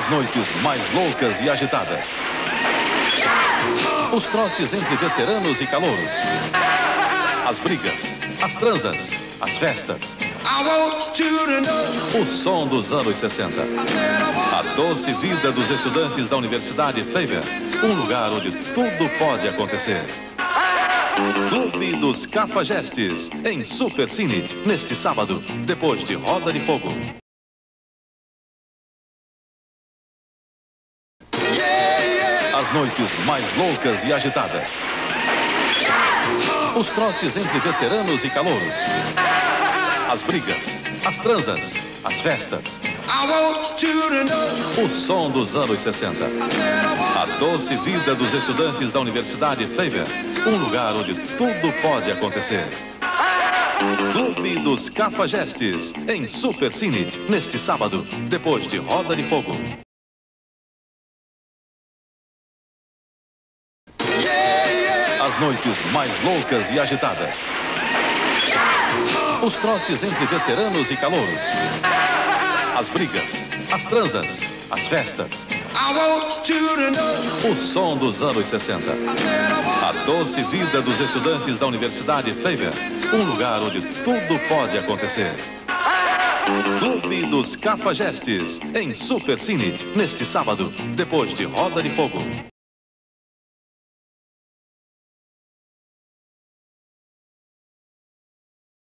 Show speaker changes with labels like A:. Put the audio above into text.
A: As noites mais loucas e agitadas. Os trotes entre veteranos e calouros. As brigas, as transas, as festas. O som dos anos 60. A doce vida dos estudantes da Universidade Faber. Um lugar onde tudo pode acontecer. Clube dos Cafajestes, em Supercine, neste sábado, depois de Roda de Fogo. As noites mais loucas e agitadas. Os trotes entre veteranos e calouros. As brigas, as transas, as festas. O som dos anos 60. A doce vida dos estudantes da Universidade Faber. Um lugar onde tudo pode acontecer. Clube dos Cafajestes, em Supercine, neste sábado, depois de Roda de Fogo. As noites mais loucas e agitadas. Os trotes entre veteranos e calouros. As brigas, as transas, as festas. O som dos anos 60. A doce vida dos estudantes da Universidade Faber. Um lugar onde tudo pode acontecer. Clube dos Cafajestes, em Supercine, neste sábado, depois de Roda de Fogo.